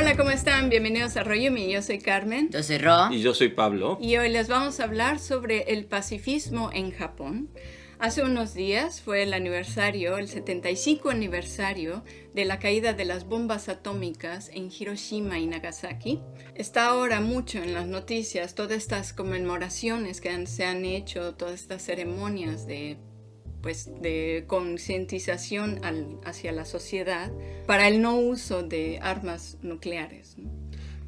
Hola, ¿cómo están? Bienvenidos a Rollomi. Yo soy Carmen. Yo soy Ro. Y yo soy Pablo. Y hoy les vamos a hablar sobre el pacifismo en Japón. Hace unos días fue el 75 aniversario de la caída de las bombas atómicas en Hiroshima y Nagasaki. Está ahora mucho en las noticias todas estas conmemoraciones que se han hecho, todas estas ceremonias de concientización hacia la sociedad para el no uso de armas nucleares, ¿no?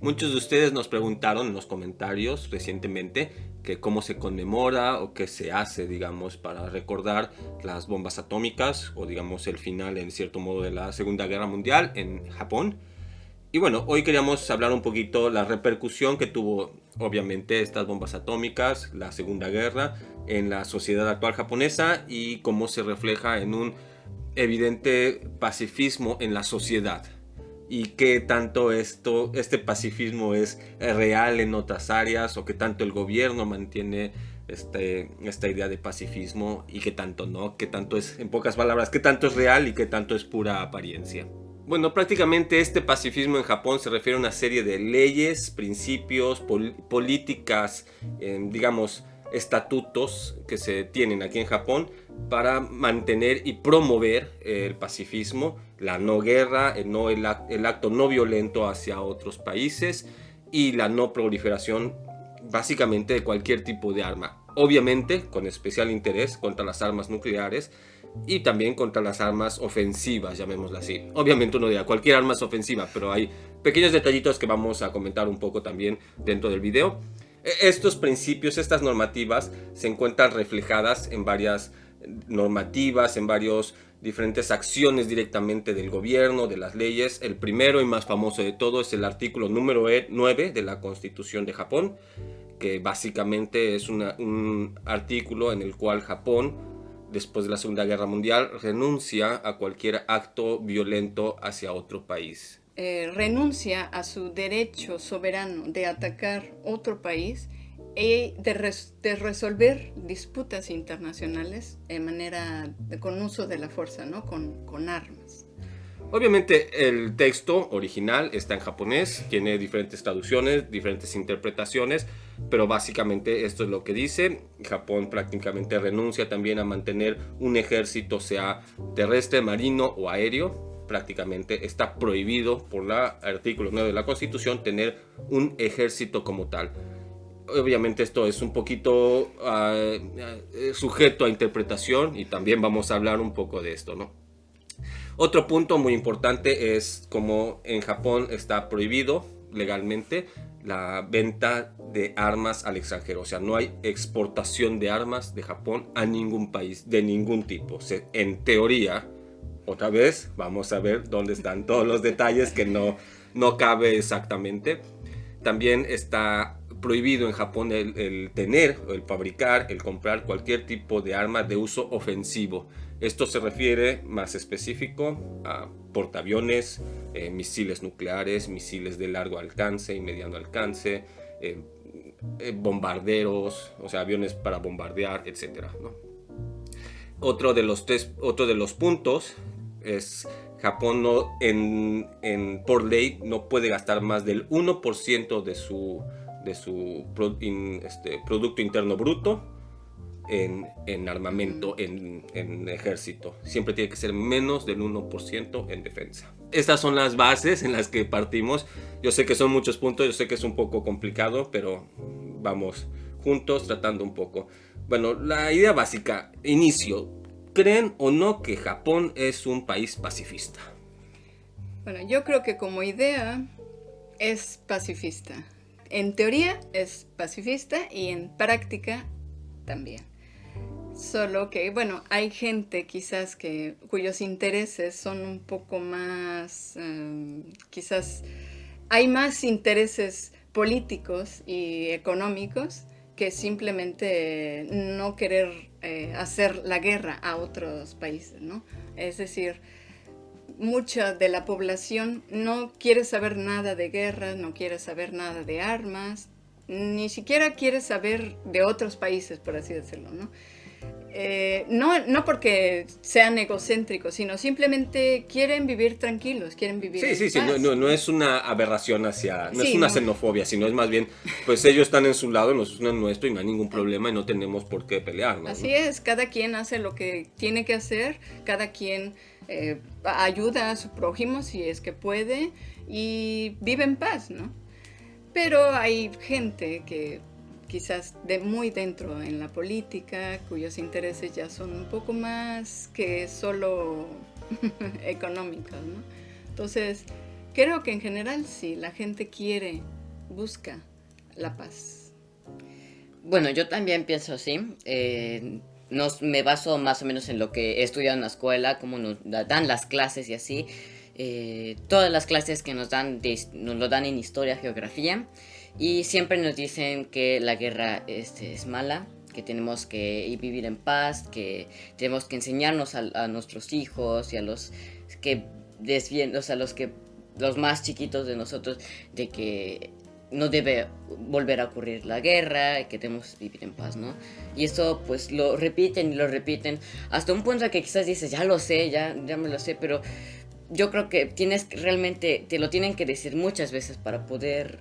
Muchos de ustedes nos preguntaron en los comentarios recientemente que cómo se conmemora o qué se hace, digamos, para recordar las bombas atómicas o, digamos, el final, en cierto modo, de la Segunda Guerra Mundial en Japón. Y bueno, hoy queríamos hablar un poquito la repercusión que tuvo, obviamente, estas bombas atómicas, la Segunda Guerra, en la sociedad actual japonesa y cómo se refleja en un evidente pacifismo en la sociedad. Y qué tanto este pacifismo es real en otras áreas, o qué tanto el gobierno mantiene esta idea de pacifismo y qué tanto no, qué tanto es, en pocas palabras, qué tanto es real y qué tanto es pura apariencia. Bueno, prácticamente este pacifismo en Japón se refiere a una serie de leyes, principios, políticas, digamos, estatutos que se tienen aquí en Japón para mantener y promover el pacifismo, la no guerra, el acto no violento hacia otros países y la no proliferación básicamente de cualquier tipo de arma. Obviamente con especial interés contra las armas nucleares y también contra las armas ofensivas, llamémoslas así. Obviamente uno dirá, cualquier arma es ofensiva, pero hay pequeños detallitos que vamos a comentar un poco también dentro del video. Estos principios, estas normativas se encuentran reflejadas en varias normativas, en varios diferentes acciones directamente del gobierno, de las leyes. El primero y más famoso de todo es el artículo número 9 de la Constitución de Japón, que básicamente es un artículo en el cual Japón, después de la Segunda Guerra Mundial, renuncia a cualquier acto violento hacia otro país. Renuncia a su derecho soberano de atacar otro país y de resolver disputas internacionales con uso de la fuerza, ¿no? Con armas. Obviamente el texto original está en japonés, tiene diferentes traducciones, diferentes interpretaciones, pero básicamente esto es lo que dice. Japón prácticamente renuncia también a mantener un ejército, sea terrestre, marino o aéreo. Prácticamente está prohibido por el artículo 9 de la Constitución tener un ejército como tal. Obviamente esto es un poquito sujeto a interpretación y también vamos a hablar un poco de esto, ¿no? Otro punto muy importante es como en Japón está prohibido legalmente la venta de armas al extranjero. O sea, no hay exportación de armas de Japón a ningún país de ningún tipo. En teoría, otra vez vamos a ver dónde están todos los detalles que no cabe exactamente. También está prohibido en Japón el tener, el fabricar, el comprar cualquier tipo de arma de uso ofensivo. Esto se refiere más específico a portaaviones, misiles nucleares, misiles de largo alcance y mediano alcance, bombarderos, o sea, aviones para bombardear, etc., ¿no? Otro de los puntos es Japón por ley no puede gastar más del 1% de su Producto Interno Bruto en armamento, en ejército. Siempre tiene que ser menos del 1% en defensa. Estas son las bases en las que partimos. Yo sé que son muchos puntos, yo sé que es un poco complicado, pero vamos juntos tratando un poco. Bueno, la idea básica, inicio. ¿Creen o no que Japón es un país pacifista? Bueno, yo creo que como idea es pacifista. En teoría es pacifista y en práctica también. Solo que, bueno, hay gente quizás cuyos intereses son un poco más, quizás hay más intereses políticos y económicos que simplemente no querer hacer la guerra a otros países, ¿no? Es decir, mucha de la población no quiere saber nada de guerras, no quiere saber nada de armas, ni siquiera quiere saber de otros países, por así decirlo, ¿no? No porque sean egocéntricos, sino simplemente quieren vivir tranquilos, quieren vivir en Sí, paz. no es una aberración hacia, no es Sí, una no. xenofobia, sino es más bien, pues ellos están en su lado, nosotros en el nuestro y no hay ningún problema y no tenemos por qué pelearnos, Así ¿no? es, cada quien hace lo que tiene que hacer, cada quien ayuda a su prójimo si es que puede y vive en paz, ¿no? Pero hay gente que quizás muy dentro en la política, cuyos intereses ya son un poco más que solo económicos, ¿no? Entonces, creo que en general sí, la gente busca la paz. Bueno, yo también pienso así. Me baso más o menos en lo que he estudiado en la escuela, cómo nos dan las clases y así. Todas las clases que nos lo dan en historia, geografía. Y siempre nos dicen que la guerra es mala, que tenemos que vivir en paz, que tenemos que enseñarnos a nuestros hijos y a los que o sea, los más chiquitos de nosotros, de que no debe volver a ocurrir la guerra y que debemos vivir en paz, ¿no? Y eso pues lo repiten y lo repiten hasta un punto que quizás dices, ya lo sé, ya me lo sé, pero yo creo que realmente te lo tienen que decir muchas veces para poder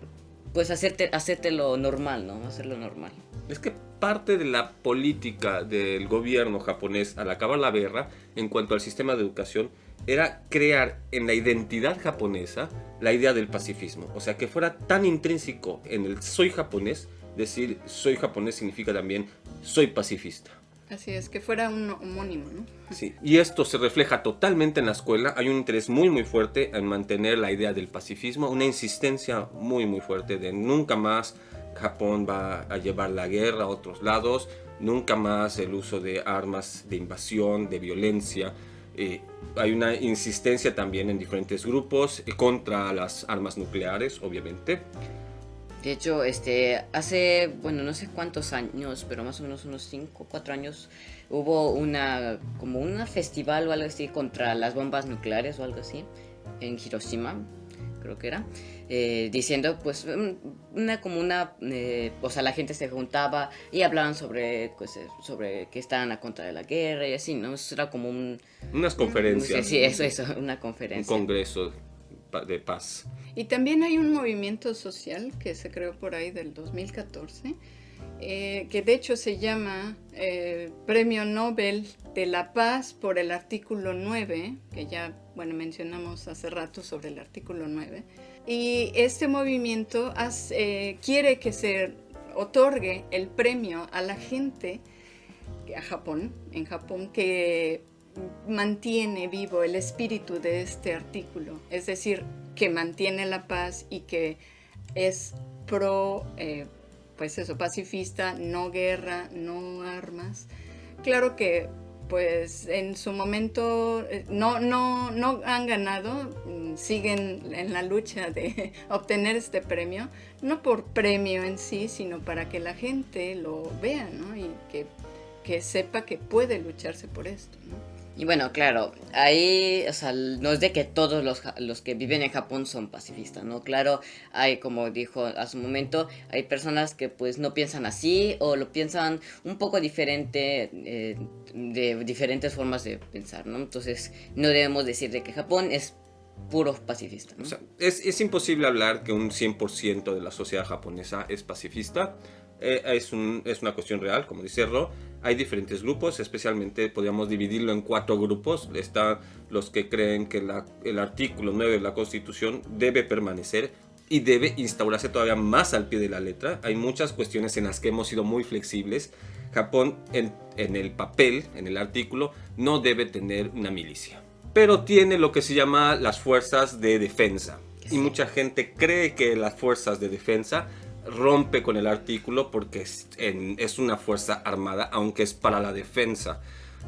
pues hacerte lo normal, ¿no? Hacerlo normal. Es que parte de la política del gobierno japonés al acabar la guerra, en cuanto al sistema de educación, era crear en la identidad japonesa la idea del pacifismo. O sea, que fuera tan intrínseco en el soy japonés, decir soy japonés significa también soy pacifista. Así es, que fuera un homónimo, ¿no? Sí, y esto se refleja totalmente en la escuela. Hay un interés muy fuerte en mantener la idea del pacifismo, una insistencia muy fuerte de nunca más Japón va a llevar la guerra a otros lados, nunca más el uso de armas de invasión, de violencia. Hay una insistencia también en diferentes grupos contra las armas nucleares, obviamente. De hecho, hace, bueno, no sé cuántos años, pero más o menos unos 5 o 4 años, hubo como una festival o algo así contra las bombas nucleares o algo así, en Hiroshima, creo que era, diciendo, pues, o sea, la gente se juntaba y hablaban sobre que estaban a contra de la guerra y así, ¿no? Eso era como Unas conferencias. Sí, eso, una conferencia. Un congreso de paz. Y también hay un movimiento social que se creó por ahí del 2014, que de hecho se llama Premio Nobel de la Paz por el artículo 9, que ya, bueno, mencionamos hace rato sobre el artículo 9. Y este movimiento quiere que se otorgue el premio a la gente en Japón, que mantiene vivo el espíritu de este artículo, es decir, que mantiene la paz y que es pacifista, no guerra, no armas. Claro que pues en su momento no han ganado, siguen en la lucha de obtener este premio, no por premio en sí, sino para que la gente lo vea, ¿no? Y que sepa que puede lucharse por esto, ¿no? Y bueno, claro, ahí, o sea, no es de que todos los que viven en Japón son pacifistas, ¿no? Claro, hay, como dijo hace un momento, hay personas que pues no piensan así o lo piensan un poco diferente, de diferentes formas de pensar, ¿no? Entonces, no debemos decir de que Japón es puro pacifista, ¿no? O sea, es imposible hablar que un 100% de la sociedad japonesa es pacifista. Es una cuestión real, como dice Ro. Hay diferentes grupos, especialmente podríamos dividirlo en 4 grupos. Están los que creen que el artículo 9 de la Constitución debe permanecer y debe instaurarse todavía más al pie de la letra. Hay muchas cuestiones en las que hemos sido muy flexibles. Japón, en el papel, en el artículo, no debe tener una milicia, pero tiene lo que se llama las fuerzas de defensa. Y mucha gente cree que las fuerzas de defensa rompe con el artículo porque es una fuerza armada, aunque es para la defensa.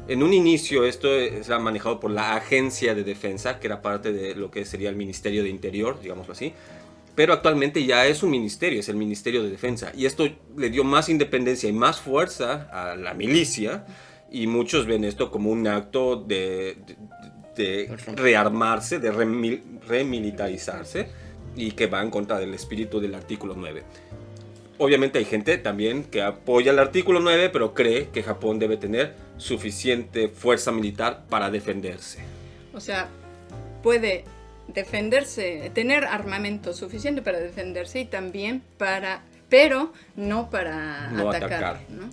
En un inicio esto era manejado por la Agencia de Defensa, que era parte de lo que sería el Ministerio de Interior, digámoslo así. Pero actualmente ya es un ministerio, es el Ministerio de Defensa. Y esto le dio más independencia y más fuerza a la milicia. Y muchos ven esto como un acto de rearmarse, de remilitarizarse, y que va en contra del espíritu del artículo 9. Obviamente hay gente también que apoya el artículo 9, pero cree que Japón debe tener suficiente fuerza militar para defenderse. O sea, puede defenderse, tener armamento suficiente para defenderse y también pero no para atacar. ¿No?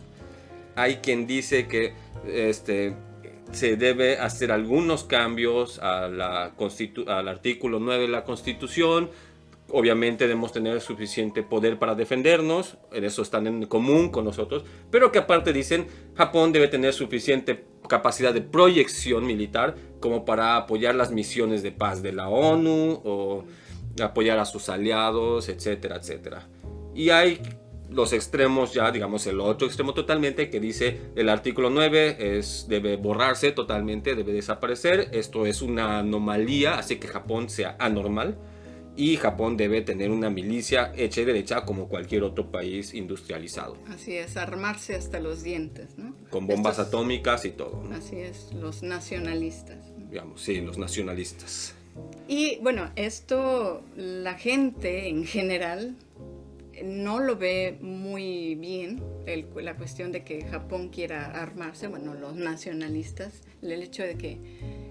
Hay quien dice que se debe hacer algunos cambios al artículo 9 de la Constitución. Obviamente debemos tener suficiente poder para defendernos, en eso están en común con nosotros, pero que aparte dicen, Japón debe tener suficiente capacidad de proyección militar como para apoyar las misiones de paz de la ONU o apoyar a sus aliados, etcétera, etcétera. Y hay los extremos ya, digamos el otro extremo totalmente, que dice el artículo 9 debe borrarse totalmente, debe desaparecer, esto es una anomalía, así que Japón sea anormal. Y Japón debe tener una milicia hecha y derecha como cualquier otro país industrializado. Así es, armarse hasta los dientes, ¿no? Con bombas atómicas y todo, ¿no? Así es, los nacionalistas, ¿no? Digamos, sí, los nacionalistas. Y bueno, esto la gente en general no lo ve muy bien, la cuestión de que Japón quiera armarse, bueno, los nacionalistas, el hecho de que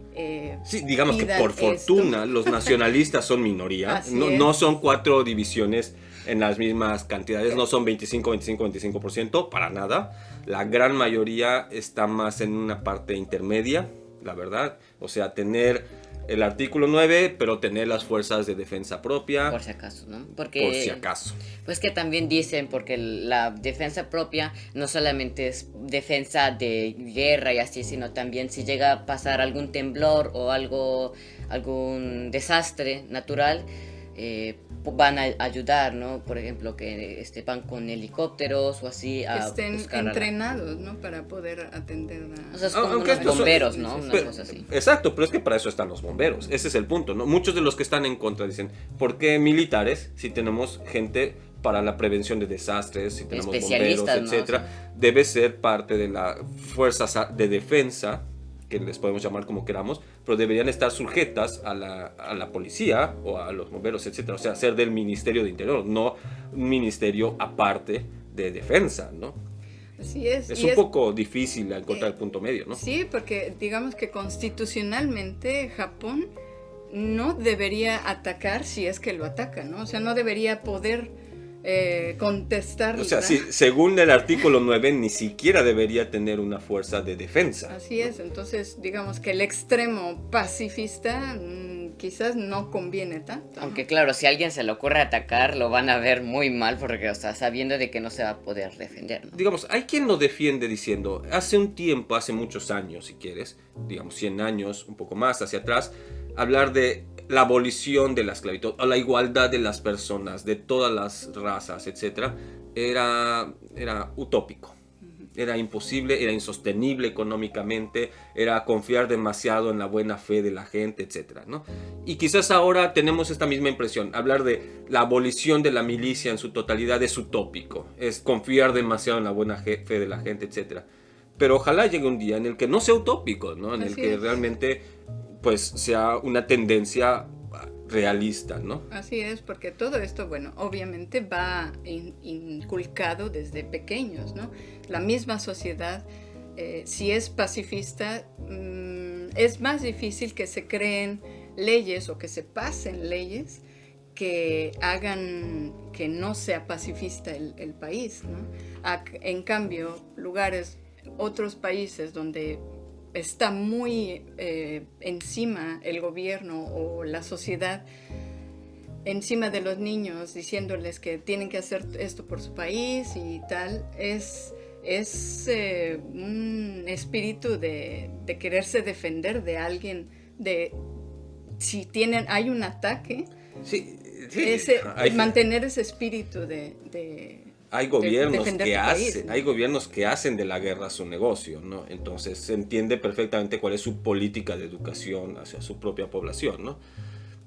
sí, digamos que por fortuna los nacionalistas son minoría, no son 4 divisiones en las mismas cantidades, no son 25%, para nada. La gran mayoría está más en una parte intermedia, la verdad. O sea, tener el artículo 9, pero tener las fuerzas de defensa propia. Por si acaso, ¿no? Por si acaso. Pues que también dicen, porque la defensa propia no solamente es defensa de guerra y así, sino también si llega a pasar algún temblor o algún desastre natural, van a ayudar, ¿no? Por ejemplo, que van con helicópteros o así a estén buscar entrenados, ¿no? Para poder atender a... O sea, es como unos bomberos, ¿no? Una cosa así. Exacto, pero es que para eso están los bomberos. Ese es el punto, ¿no? Muchos de los que están en contra dicen, ¿por qué militares si tenemos gente para la prevención de desastres, si tenemos bomberos, etcétera? ¿No? Debe ser parte de las fuerzas de defensa, que les podemos llamar como queramos, pero deberían estar sujetas a la policía o a los bomberos, etcétera. O sea, ser del Ministerio de Interior, no un ministerio aparte de defensa, ¿no? Así es. Es un poco difícil encontrar el punto medio, ¿no? Sí, porque digamos que constitucionalmente Japón no debería atacar si es que lo ataca, ¿no? O sea, no debería poder contestar. O sea, sí, según el artículo 9, ni siquiera debería tener una fuerza de defensa. Así es, entonces digamos que el extremo pacifista quizás no conviene tanto. Aunque claro, si a alguien se le ocurre atacar, lo van a ver muy mal, porque, o sea, sabiendo de que no se va a poder defender, ¿no? Digamos, hay quien lo defiende diciendo, hace un tiempo, hace muchos años, si quieres, digamos 100 años, un poco más hacia atrás, hablar de la abolición de la esclavitud, o la igualdad de las personas, de todas las razas, etc., era utópico. Era imposible, era insostenible económicamente, era confiar demasiado en la buena fe de la gente, etc., ¿no? Y quizás ahora tenemos esta misma impresión. Hablar de la abolición de la milicia en su totalidad es utópico, es confiar demasiado en la buena fe de la gente, etc. Pero ojalá llegue un día en el que no sea utópico, ¿no? En el que realmente pues sea una tendencia realista, ¿no? Así es, porque todo esto, bueno, obviamente va inculcado desde pequeños, ¿no? La misma sociedad, si es pacifista, es más difícil que se creen leyes o que se pasen leyes que hagan que no sea pacifista el país, ¿no? En cambio, otros países donde está muy encima el gobierno o la sociedad, encima de los niños, diciéndoles que tienen que hacer esto por su país y tal, es un espíritu de quererse defender de alguien, si hay un ataque, sí, mantener ese espíritu de hay gobiernos que hacen de la guerra su negocio, ¿no? Entonces se entiende perfectamente cuál es su política de educación hacia su propia población, ¿no?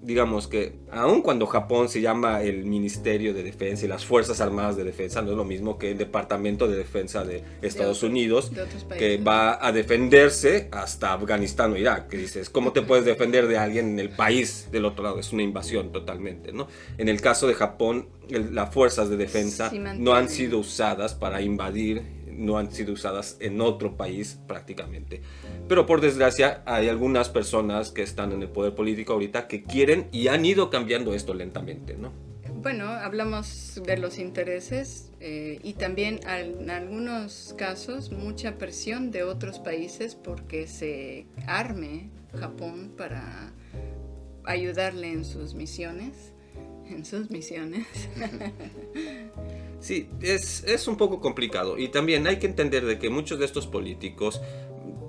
Digamos que aun cuando Japón se llama el Ministerio de Defensa y las Fuerzas Armadas de Defensa, no es lo mismo que el Departamento de Defensa de Estados Unidos, que va a defenderse hasta Afganistán o Irak, que dices, ¿cómo te puedes defender de alguien en el país del otro lado? Es una invasión totalmente, ¿no? En el caso de Japón, las fuerzas de defensa no han sido usadas para invadir no han sido usadas en otro país prácticamente. Pero por desgracia hay algunas personas que están en el poder político ahorita que quieren y han ido cambiando esto lentamente, ¿no? Bueno, hablamos de los intereses y también en algunos casos mucha presión de otros países porque se arme Japón para ayudarle en sus misiones. Sí, es un poco complicado y también hay que entender de que muchos de estos políticos,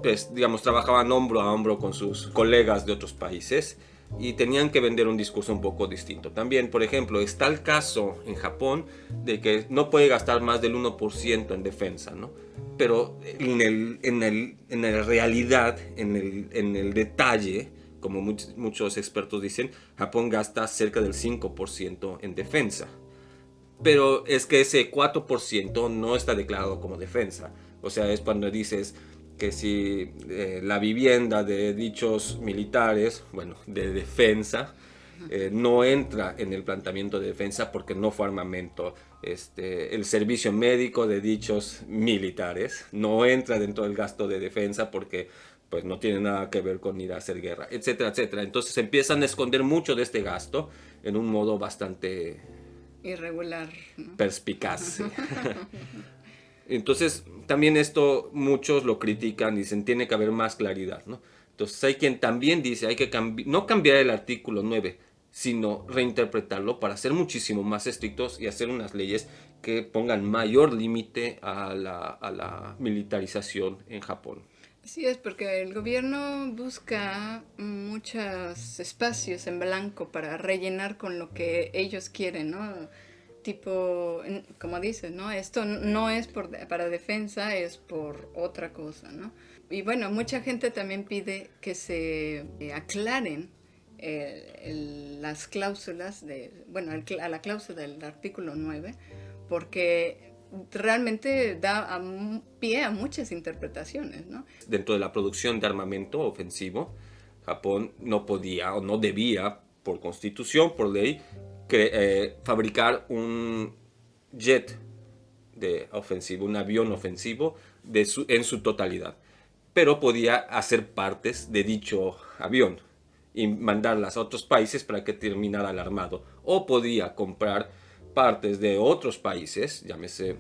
pues, digamos, trabajaban hombro a hombro con sus colegas de otros países y tenían que vender un discurso un poco distinto. También, por ejemplo, está el caso en Japón de que no puede gastar más del 1% en defensa, ¿no? Pero en la realidad, en el detalle, como muchos expertos dicen, Japón gasta cerca del 5% en defensa. Pero es que ese 4% no está declarado como defensa. O sea, es cuando dices que si la vivienda de dichos militares, bueno, de defensa, no entra en el planteamiento de defensa porque no fue armamento. El servicio médico de dichos militares no entra dentro del gasto de defensa porque pues no tiene nada que ver con ir a hacer guerra, etcétera, etcétera. Entonces empiezan a esconder mucho de este gasto en un modo bastante irregular, ¿no? Perspicaz. Sí. Entonces, también esto muchos lo critican, dicen, tiene que haber más claridad, ¿no? Entonces, hay quien también dice, hay que no cambiar el artículo 9, sino reinterpretarlo para ser muchísimo más estrictos y hacer unas leyes que pongan mayor límite a la militarización en Japón. Sí, es porque el gobierno busca muchos espacios en blanco para rellenar con lo que ellos quieren, ¿no? Tipo, como dices, ¿no? Esto no es para defensa, es por otra cosa, ¿no? Y bueno, mucha gente también pide que se aclaren las cláusulas a la cláusula del artículo 9, porque realmente da pie a muchas interpretaciones, ¿no? Dentro de la producción de armamento ofensivo, Japón no podía o no debía, por constitución, por ley, fabricar un jet ofensivo, un avión ofensivo en su totalidad. Pero podía hacer partes de dicho avión y mandarlas a otros países para que terminara el armado. O podía comprar partes de otros países, llámese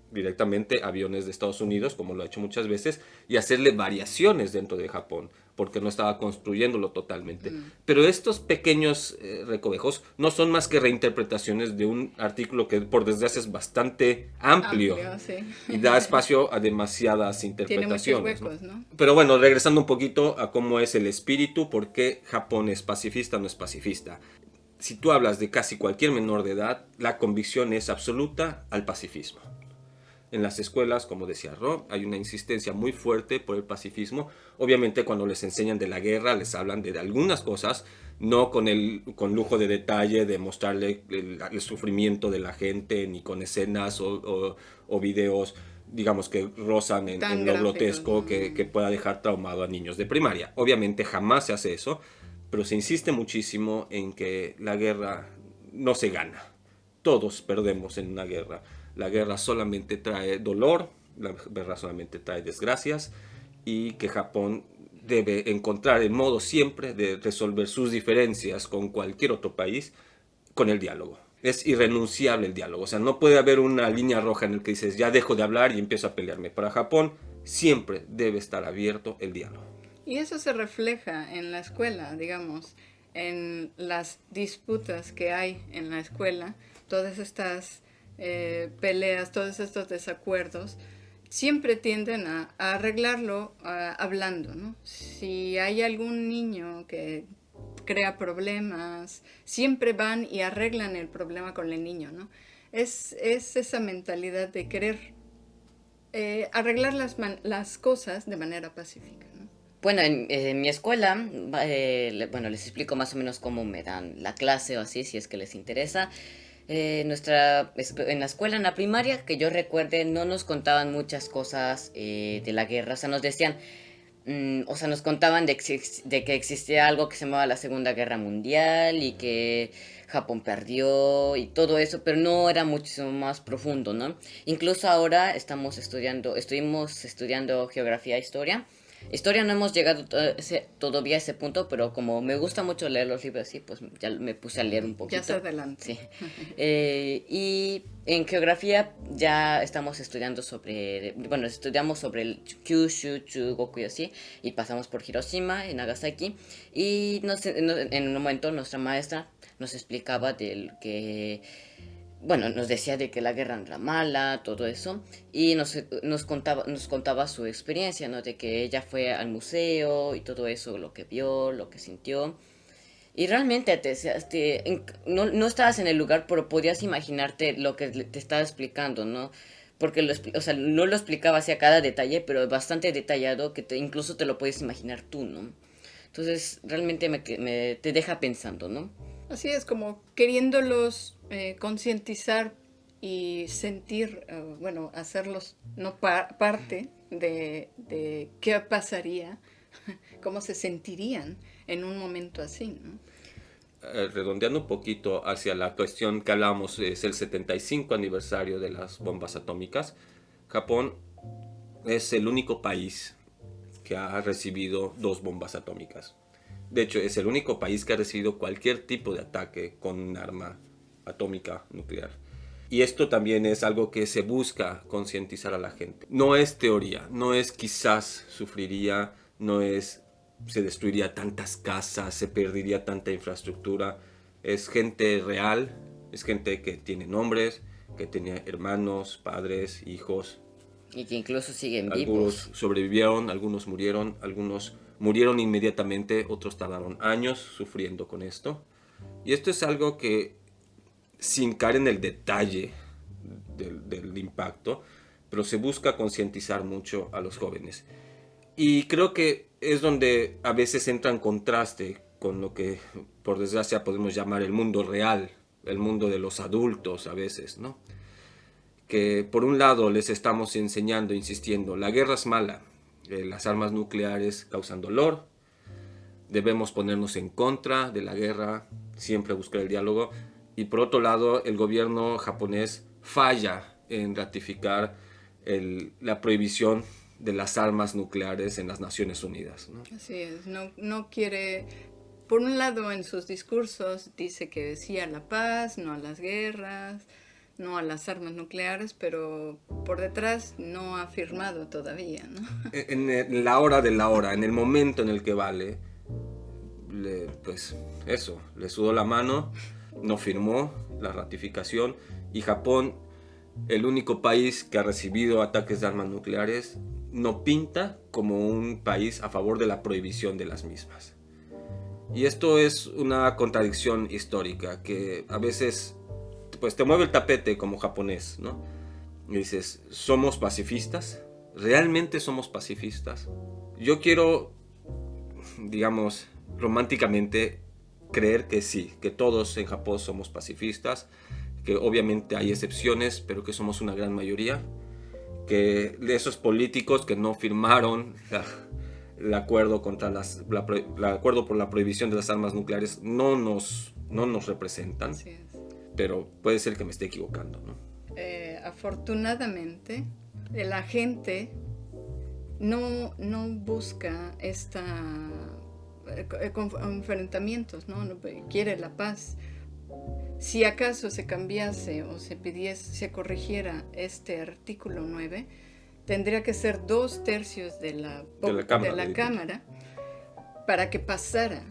directamente aviones de Estados Unidos, como lo ha hecho muchas veces, y hacerle variaciones dentro de Japón, porque no estaba construyéndolo totalmente. Pero estos pequeños recovejos no son más que reinterpretaciones de un artículo que por desgracia es bastante amplio sí. Y da espacio a demasiadas interpretaciones. Tiene muchos huecos, ¿no? Pero bueno, regresando un poquito a cómo es el espíritu, por qué Japón es pacifista o no es pacifista. Si tú hablas de casi cualquier menor de edad, la convicción es absoluta al pacifismo. En las escuelas, como decía Rob, hay una insistencia muy fuerte por el pacifismo. Obviamente cuando les enseñan de la guerra, les hablan de algunas cosas, no con lujo de detalle, de mostrarle el sufrimiento de la gente, ni con escenas o videos, digamos, que rozan en lo grotesco, ¿no? que pueda dejar traumado a niños de primaria. Obviamente jamás se hace eso, pero se insiste muchísimo en que la guerra no se gana. Todos perdemos en una guerra. La guerra solamente trae dolor, la guerra solamente trae desgracias y que Japón debe encontrar el modo siempre de resolver sus diferencias con cualquier otro país con el diálogo. Es irrenunciable el diálogo, o sea, no puede haber una línea roja en la que dices ya dejo de hablar y empiezo a pelearme. Para Japón siempre debe estar abierto el diálogo. Y eso se refleja en la escuela, digamos, en las disputas que hay en la escuela, todas estas peleas, todos estos desacuerdos, siempre tienden a arreglarlo hablando, ¿no? Si hay algún niño que crea problemas, siempre van y arreglan el problema con el niño, ¿no? Es esa mentalidad de querer arreglar las cosas de manera pacífica, ¿no? Bueno, en mi escuela, bueno, les explico más o menos cómo me dan la clase o así, si es que les interesa. En la escuela, en la primaria, que yo recuerde, no nos contaban muchas cosas de la guerra. O sea, nos decían, O sea, nos contaban de que existía algo que se llamaba la Segunda Guerra Mundial y que Japón perdió y todo eso, pero no era muchísimo más profundo, ¿no? Incluso ahora estuvimos estudiando geografía e historia. Historia no hemos llegado todavía a ese punto, pero como me gusta mucho leer los libros así, pues ya me puse a leer un Ya se poquito. adelante. Sí. Y en geografía ya estamos estudiando bueno, estudiamos sobre el Kyushu, Chugoku y así, y pasamos por Hiroshima y Nagasaki, y en un momento nuestra maestra nos explicaba del que, bueno, nos decía de que la guerra era mala, todo eso, y nos contaba su experiencia, ¿no? De que ella fue al museo y todo eso, lo que vio, lo que sintió. Y realmente no estabas en el lugar, pero podías imaginarte lo que te estaba explicando, ¿no? Porque o sea, no lo explicaba así a cada detalle, pero bastante detallado que incluso te lo puedes imaginar tú, ¿no? Entonces, realmente te deja pensando, ¿no? Así es, como queriéndolos concientizar y sentir, bueno, hacerlos no parte de qué pasaría, cómo se sentirían en un momento así, ¿no? Redondeando un poquito hacia la cuestión que hablábamos, es el 75 aniversario de las bombas atómicas. Japón es el único país que ha recibido 2 bombas atómicas. De hecho, es el único país que ha recibido cualquier tipo de ataque con un arma atómica nuclear. Y esto también es algo que se busca concientizar a la gente. No es teoría, no es quizás sufriría, no es se destruiría tantas casas, se perdería tanta infraestructura. Es gente real, es gente que tiene nombres, que tiene hermanos, padres, hijos. Y que incluso siguen Algunos vivos. sobrevivieron, algunos murieron inmediatamente, otros tardaron años sufriendo con esto. Y esto es algo que, sin caer en el detalle del impacto, pero se busca concientizar mucho a los jóvenes. Y creo que es donde a veces entra en contraste con lo que, por desgracia, podemos llamar el mundo real, el mundo de los adultos a veces, ¿no? Que por un lado les estamos enseñando, insistiendo, la guerra es mala, las armas nucleares causan dolor, debemos ponernos en contra de la guerra, siempre buscar el diálogo, y por otro lado el gobierno japonés falla en ratificar la prohibición de las armas nucleares en las Naciones Unidas, ¿no? Así es, no quiere, por un lado en sus discursos dice que sí a la paz, no a las guerras, no a las armas nucleares, pero por detrás no ha firmado todavía, ¿no? En la hora de la hora, en el momento en el que vale, pues eso, le sudó la mano, no firmó la ratificación, y Japón, el único país que ha recibido ataques de armas nucleares, no pinta como un país a favor de la prohibición de las mismas. Y esto es una contradicción histórica que a veces pues te mueve el tapete como japonés, ¿no? Y dices, ¿somos pacifistas? ¿Realmente somos pacifistas? Yo quiero, digamos, románticamente creer que sí, que todos en Japón somos pacifistas, que obviamente hay excepciones, pero que somos una gran mayoría, que esos políticos que no firmaron el acuerdo el acuerdo por la prohibición de las armas nucleares no nos representan. Así es. Pero puede ser que me esté equivocando, ¿no? Afortunadamente, la gente no busca enfrentamientos, ¿no? Quiere la paz. Si acaso se cambiase o se corrigiera este artículo 9, tendría que ser 2/3 de la Cámara para que pasara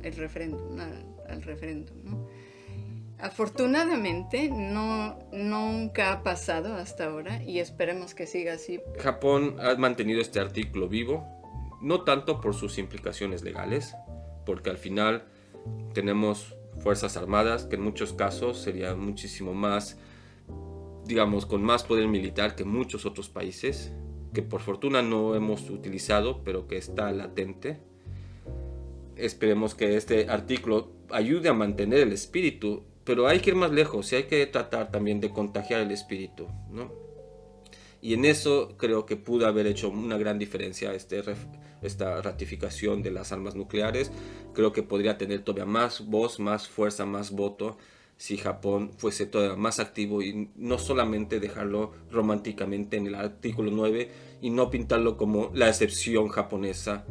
el referéndum, al referéndum, ¿no? Afortunadamente nunca ha pasado hasta ahora y esperemos que siga así. Japón ha mantenido este artículo vivo, no tanto por sus implicaciones legales, porque al final tenemos fuerzas armadas que en muchos casos serían muchísimo más, digamos, con más poder militar que muchos otros países, que por fortuna no hemos utilizado, pero que está latente. Esperemos que este artículo ayude a mantener el espíritu, pero hay que ir más lejos y hay que tratar también de contagiar el espíritu, ¿no? Y en eso creo que pudo haber hecho una gran diferencia esta ratificación de las armas nucleares. Creo que podría tener todavía más voz, más fuerza, más voto si Japón fuese todavía más activo y no solamente dejarlo románticamente en el artículo 9 y no pintarlo como la excepción japonesa,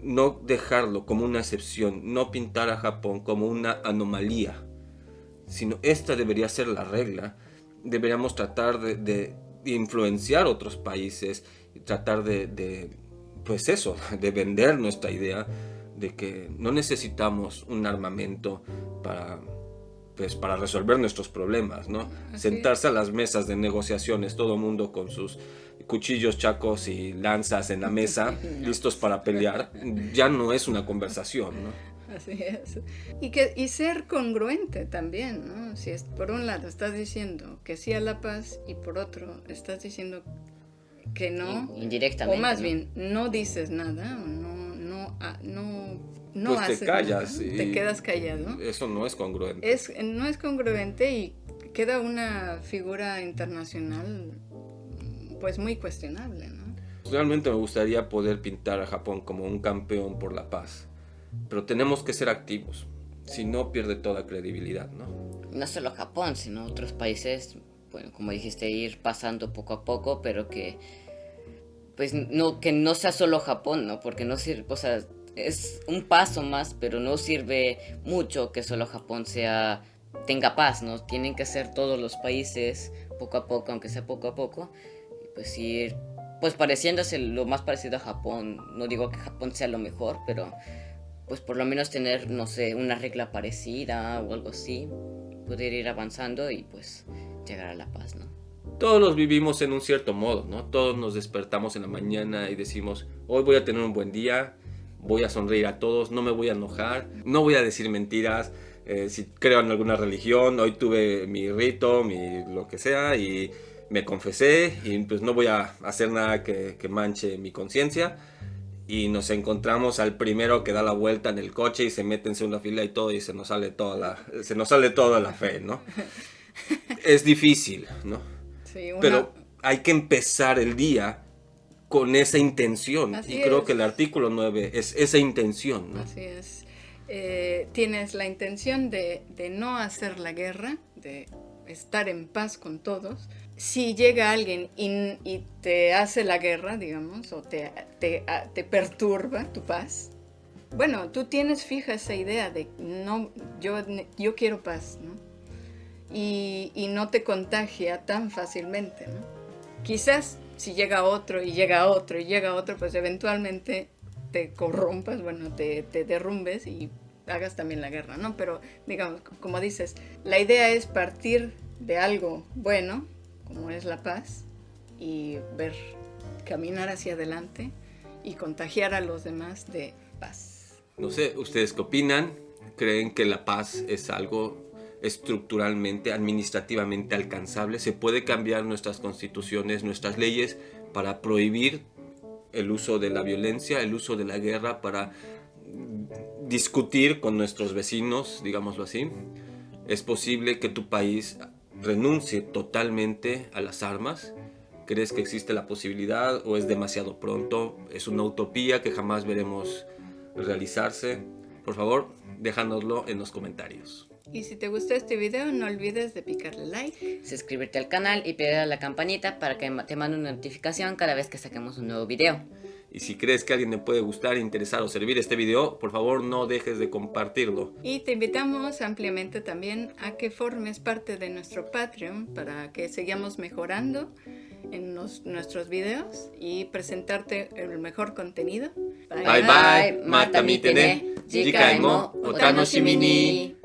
no dejarlo como una excepción, no pintar a Japón como una anomalía, sino esta debería ser la regla. Deberíamos tratar de influenciar otros países y tratar pues eso, de vender nuestra idea de que no necesitamos un armamento para resolver nuestros problemas, ¿no? Sentarse a las mesas de negociaciones, todo el mundo con sus cuchillos, chacos y lanzas en la mesa, listos para pelear, ya no es una conversación, ¿no? Así es. Y ser congruente también, ¿no? Si por un lado estás diciendo que sí a la paz y por otro estás diciendo que no, indirectamente, o más ¿no? bien no dices nada, o no Pues haces te callas nada, y te quedas callado. Eso no es congruente. No es congruente y queda una figura internacional pues muy cuestionable, ¿no? Realmente me gustaría poder pintar a Japón como un campeón por la paz, pero tenemos que ser activos, si no pierde toda credibilidad, ¿no? No solo Japón, sino otros países, bueno, como dijiste, ir pasando poco a poco, pero que no sea solo Japón, ¿no? Porque no sirve, o sea, es un paso más, pero no sirve mucho que solo Japón tenga paz, ¿no? Tienen que ser todos los países poco a poco, aunque sea poco a poco, y pues ir pues pareciéndose lo más parecido a Japón. No digo que Japón sea lo mejor, pero pues por lo menos tener, no sé, una regla parecida o algo así, poder ir avanzando y pues llegar a la paz, ¿no? Todos los vivimos en un cierto modo, ¿no? Todos nos despertamos en la mañana y decimos, hoy voy a tener un buen día, voy a sonreír a todos, no me voy a enojar, no voy a decir mentiras, si creo en alguna religión, hoy tuve mi rito, lo que sea, y me confesé, y pues no voy a hacer nada que manche mi conciencia. Y nos encontramos al primero que da la vuelta en el coche y se mete en segunda fila y todo, y se nos sale toda la fe, ¿no? Es difícil, ¿no? Sí, Pero hay que empezar el día con esa intención. Así y creo es. que el artículo 9 es esa intención, ¿no? Así es. Tienes la intención de no hacer la guerra, de estar en paz con todos. Si llega alguien y te hace la guerra, digamos, o te perturba tu paz, bueno, tú tienes fija esa idea de no, yo quiero paz, ¿no? Y no te contagia tan fácilmente, ¿no? Quizás si llega otro y llega otro y llega otro, pues eventualmente te corrompas, bueno, te derrumbes y hagas también la guerra, ¿no? Pero digamos, como dices, la idea es partir de algo bueno, como es la paz, y caminar hacia adelante y contagiar a los demás de paz. No sé, ¿ustedes qué opinan? ¿Creen que la paz es algo estructuralmente, administrativamente alcanzable? ¿Se puede cambiar nuestras constituciones, nuestras leyes para prohibir el uso de la violencia, el uso de la guerra, para discutir con nuestros vecinos, digámoslo así? ¿Es posible que tu país renuncie totalmente a las armas? ¿Crees que existe la posibilidad o es demasiado pronto? ¿Es una utopía que jamás veremos realizarse? Por favor, déjanoslo en los comentarios. Y si te gustó este video, no olvides de picarle like, suscribirte al canal y pedir a la campanita para que te mande una notificación cada vez que saquemos un nuevo video. Y si crees que a alguien le puede gustar, interesar o servir este video, por favor no dejes de compartirlo. y te invitamos ampliamente también a que formes parte de nuestro Patreon para que sigamos mejorando en nuestros videos y presentarte el mejor contenido. Bye bye, mata mitene, jikaimo, o tanoshimi ni.